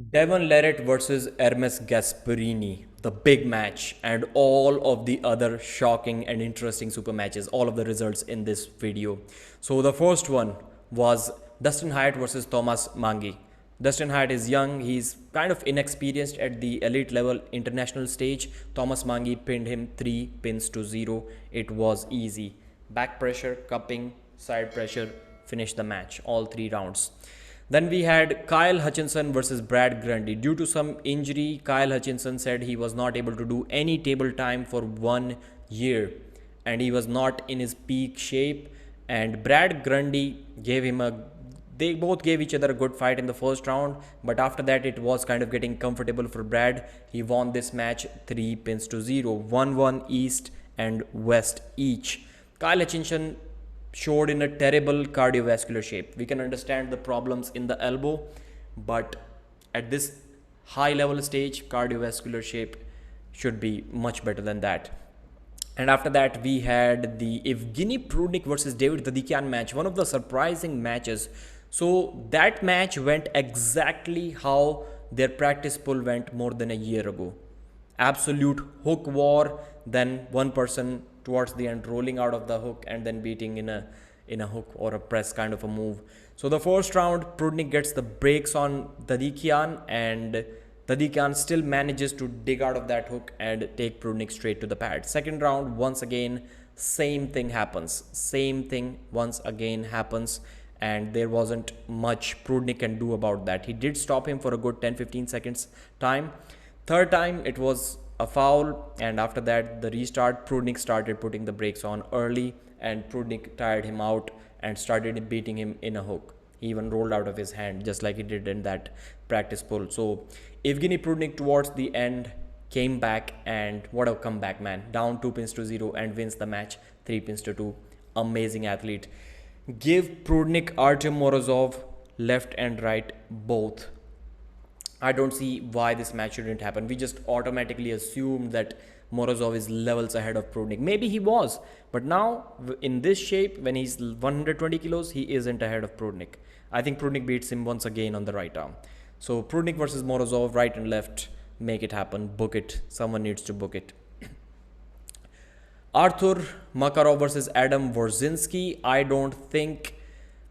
DEVON LARRATT versus Hermes Gasparini, the big match, and all of the other shocking and interesting super matches, all of the results in this video. So the first one was Dustin Hyatt versus Thomas Mangi. Dustin Hyatt is young, he's kind of inexperienced at the elite level international stage. Thomas Mangi pinned him 3 pins to 0. It was easy. Back pressure, cupping, side pressure, finished the match, all 3 rounds. Then we had Kyle Hutchinson versus Brad Grundy. Due to some injury, Kyle Hutchinson said he was not able to do any table time for 1 year and he was not in his peak shape. And Brad Grundy gave him they both gave each other a good fight in the first round, but after that it was kind of getting comfortable for Brad. He won this match 3 pins to 0, 1-1 East and West each. Kyle Hutchinson showed in a terrible cardiovascular shape. We can understand the problems in the elbow, but at this high level stage, cardiovascular shape should be much better than that. And after that, we had the Evgeny Prunik versus David Tadikian match, one of the surprising matches. So that match went exactly how their practice pull went more than a year ago. Absolute hook war, then one person towards the end rolling out of the hook and then beating in a hook or a press kind of a move. So the first round, Prunik gets the breaks on Tadikian and Tadikian still manages to dig out of that hook and take Prunik straight to the pad. Second round, once again, same thing happens. Same thing once again happens. And there wasn't much Prunik can do about that. He did stop him for a good 10-15 seconds time. Third time, it was a foul. And after that, the restart, Prunik started putting the brakes on early. And Prunik tired him out and started beating him in a hook. He even rolled out of his hand just like he did in that practice pull. So Evgeny Prunik towards the end came back, and what a comeback, man. Down 2 pins to 0 and wins the match 3 pins to 2. Amazing athlete. Give Prunik Artem Morozov left and right both. I don't see why this match shouldn't happen. We just automatically assumed that Morozov is levels ahead of Prunik. Maybe he was, but now in this shape, when he's 120 kilos, he isn't ahead of Prunik. I think Prunik beats him once again on the right arm. So Prunik versus Morozov, right and left, make it happen, book it. Someone needs to book it. Arthur Makarov versus Adam Warzinski. I don't think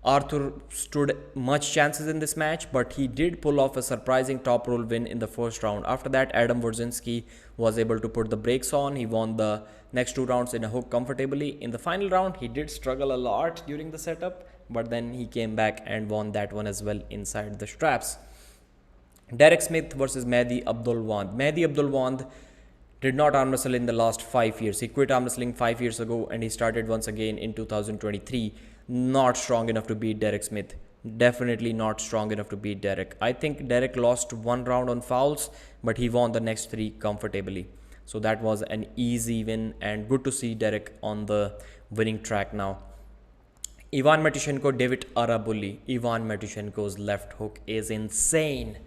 Arthur stood much chances in this match, but he did pull off a surprising top roll win in the first round. After that, Adam Warzinski was able to put the brakes on. He won the next 2 rounds in a hook comfortably. In the final round, he did struggle a lot during the setup, but then he came back and won that one as well inside the straps. Derek Smith versus Maddie Abdul. Maddie Abdul did not arm wrestle in the last 5 years. He quit arm wrestling 5 years ago and he started once again in 2023. Not strong enough to beat Derek Smith. Definitely not strong enough to beat Derek. I think Derek lost 1 round on fouls, but he won the next 3 comfortably. So that was an easy win and good to see Derek on the winning track now. Ivan Matushenko, David Arabuli. Ivan Matushenko's left hook is insane.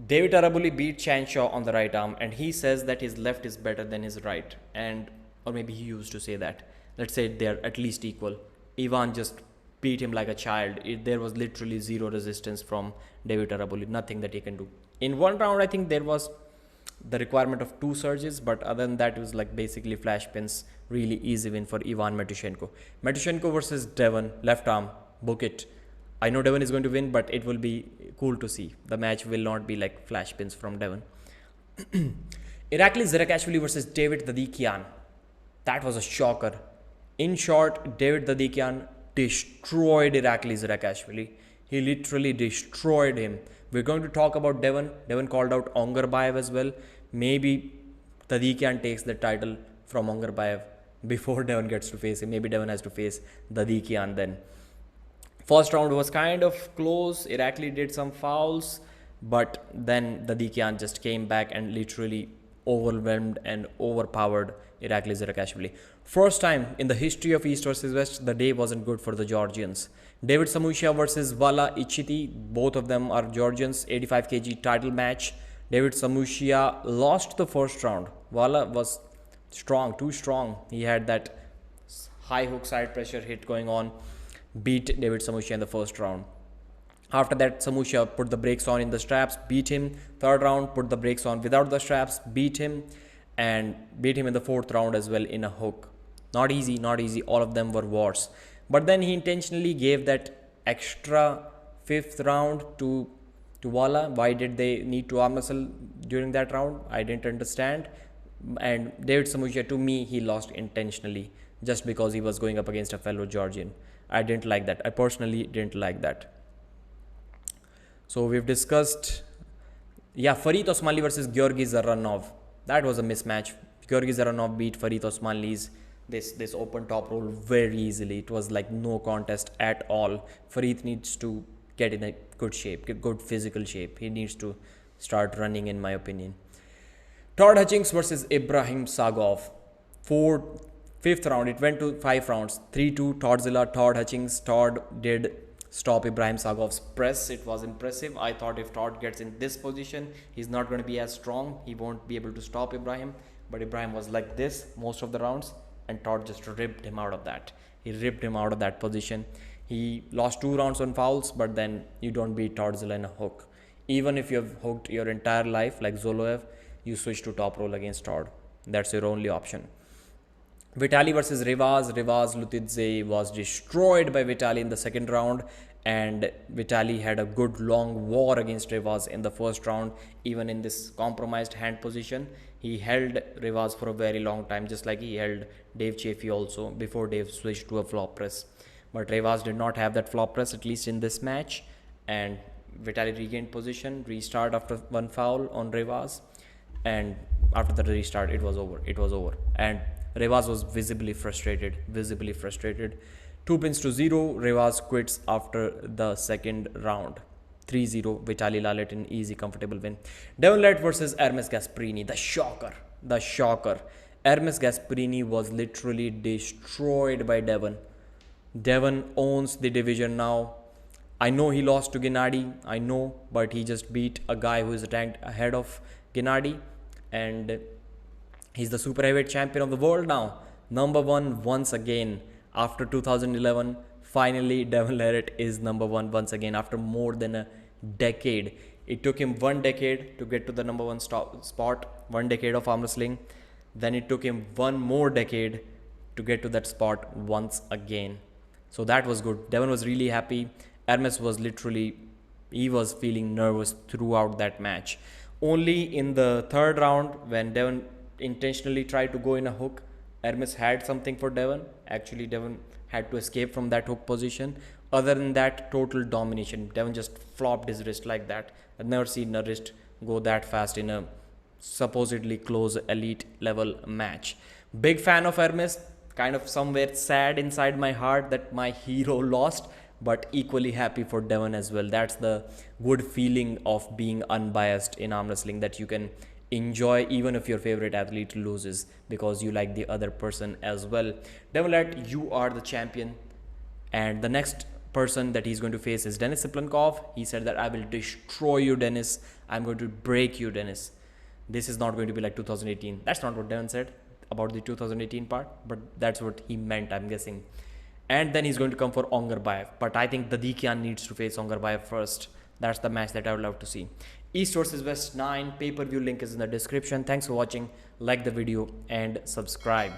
David Arabuli beat Chanshaw on the right arm and he says that his left is better than his right, and or maybe he used to say that. Let's say they're at least equal. Ivan just beat him like a child. There was literally zero resistance from David Arabuli, nothing that he can do. In 1 round, I think there was the requirement of 2 surges, but other than that, it was like basically flash pins. Really easy win for Ivan Matushenko. Matushenko versus Devon, left arm, book it. I know Devon is going to win, but it will be cool to see. The match will not be like flash pins from Devon. Irakli Zirakashvili versus David Tadikian. That was a shocker. In short, David Tadikian destroyed Irakli Zirakashvili. He literally destroyed him. We're going to talk about Devon. Devon called out Ongarbayev as well. Maybe Tadikian takes the title from Ongarbayev before Devon gets to face him. Maybe Devon has to face Tadikian then. First round was kind of close. Irakli did some fouls, but then Tadikian just came back and literally overwhelmed and overpowered Irakli Zirakashvili. First time in the history of East versus West, the day wasn't good for the Georgians. David Samushia versus Vala Ichiti. Both of them are Georgians. 85 kg title match. David Samushia lost the first round. Vala was strong, too strong. He had that high hook side pressure hit going on. Beat David Samushia in the first round. After that, Samusha put the brakes on in the straps, beat him. Third round, put the brakes on without the straps, beat him. And beat him in the fourth round as well in a hook. Not easy, not easy. All of them were wars. But then he intentionally gave that extra fifth round to Walla. Why did they need to arm wrestle during that round? I didn't understand. And David Samusha, to me, he lost intentionally just because he was going up against a fellow Georgian. I didn't like that. I personally didn't like that. So we've discussed, yeah, Farid Osmanli versus Georgi Zaranov. That was a mismatch. Georgi Zaranov beat Farid Osmanli's this open top roll very easily. It was like no contest at all. Farid needs to get in a good shape, good physical shape. He needs to start running, in my opinion. Todd Hutchings versus Ibrahim Sagov. Fifth round, it went to 5 rounds. 3-2, Todzilla, Todd Hutchings. Todd did stop Ibrahim Sagov's press. It was impressive. I thought if Todd gets in this position, he's not going to be as strong. He won't be able to stop Ibrahim. But Ibrahim was like this most of the rounds, and Todd just ripped him out of that. He ripped him out of that position. He lost 2 rounds on fouls, but then you don't beat Todzilla in a hook. Even if you've hooked your entire life like Zoloev, you switch to top roll against Todd. That's your only option. Vitali versus Rivas. Rivas Lutidze was destroyed by Vitali in the second round, and Vitali had a good long war against Rivas in the first round. Even in this compromised hand position, he held Rivas for a very long time, just like he held Dave Chaffee also before Dave switched to a flop press. But Rivas did not have that flop press, at least in this match, and Vitali regained position, restart after 1 foul on Rivas, and after the restart, it was over. And Rivas was visibly frustrated. 2-0. Rivas quits after the second round. 3-0. Vitali Lalit in easy, comfortable win. DEVON LARRATT versus Hermes Gasparini. The shocker. Hermes Gasparini was literally destroyed by Devon. Devon owns the division now. I know he lost to Gennady. I know, but he just beat a guy who is ranked ahead of Gennady. And he's the super heavyweight champion of the world now. Number 1 once again. After 2011, finally Devon LARRATT is number 1 once again after more than a decade. It took him 1 decade to get to the number 1 spot, 1 decade of arm wrestling. Then it took him 1 more decade to get to that spot once again. So that was good. Devon was really happy. Hermes was literally, he was feeling nervous throughout that match. Only in the third round, when Devon intentionally tried to go in a hook, Hermes had something for Devon. Actually, Devon had to escape from that hook position. Other than that, total domination. Devon just flopped his wrist like that. I've never seen a wrist go that fast in a supposedly close elite level match. Big fan of Hermes. Kind of somewhere sad inside my heart that my hero lost, but equally happy for Devon as well. That's the good feeling of being unbiased in arm wrestling, that you can enjoy even if your favorite athlete loses because you like the other person as well. DEVON LARRATT, you are the champion, and the next person that he's going to face is Denis Siplankov. He said that I will destroy you, Denis. I'm going to break you, Denis. This is not going to be like 2018. That's not what Devon said about the 2018 part, but that's what he meant, I'm guessing. And then he's going to come for Ongarbayev, but I think Tadikian needs to face Ongarbayev first. That's the match that I would love to see. East versus West 9 pay-per-view link is in the description. Thanks for watching. Like the video and subscribe.